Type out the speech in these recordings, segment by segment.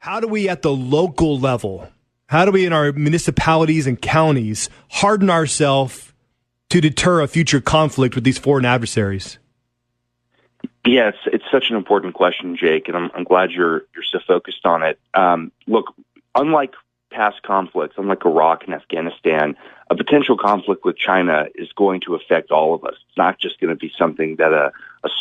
How do we at the local level, how do we in our municipalities and counties harden ourselves to deter a future conflict with these foreign adversaries? Yes, it's such an important question, Jake, and I'm glad you're so focused on it. Look, unlike past conflicts, unlike Iraq and Afghanistan, a potential conflict with China is going to affect all of us. It's not just going to be something that a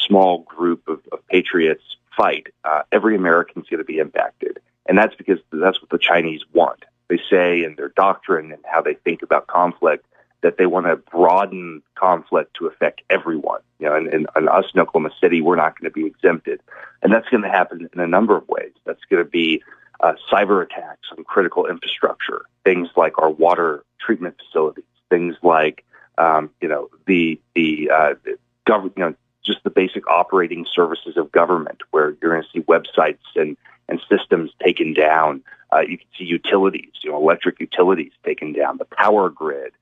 small group of patriots fight. Every American's going to be impacted, and that's because that's what the Chinese want. They say in their doctrine and how they think about conflict that they want to broaden conflict to affect everyone. You know, and us in Oklahoma City, we're not going to be exempted. And that's going to happen in a number of ways. That's going to be cyber attacks on critical infrastructure, things like our water treatment facilities, things like, just the basic operating services of government, where you're going to see websites and systems taken down. You can see utilities, electric utilities taken down, the power grid,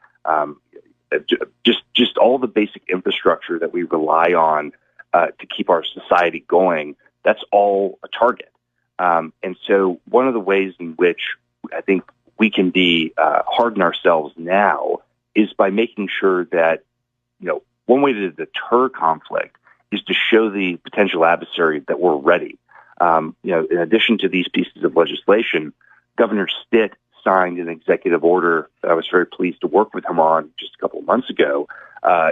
just all the basic infrastructure that we rely on to keep our society going. That's all a target. And so one of the ways in which I think we can harden ourselves now is by making sure that, one way to deter conflict is to show the potential adversary that we're ready. In addition to these pieces of legislation, Governor Stitt signed an executive order that I was very pleased to work with him on just a couple of months ago.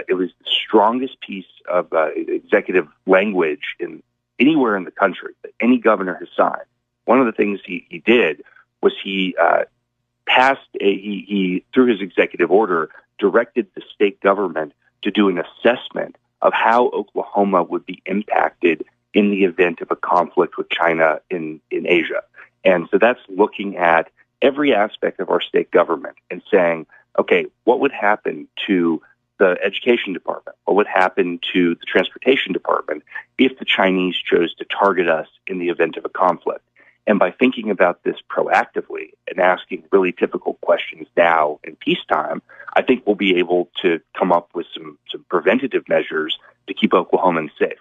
It was the strongest piece of executive language anywhere in the country that any governor has signed. One of the things he did was he through his executive order, directed the state government to do an assessment of how Oklahoma would be impacted in the event of a conflict with China in Asia. And so that's looking at every aspect of our state government and saying, okay, what would happen to the education department? What would happen to the transportation department if the Chinese chose to target us in the event of a conflict? And by thinking about this proactively and asking really difficult questions now in peacetime, I think we'll be able to come up with some preventative measures to keep Oklahomans safe.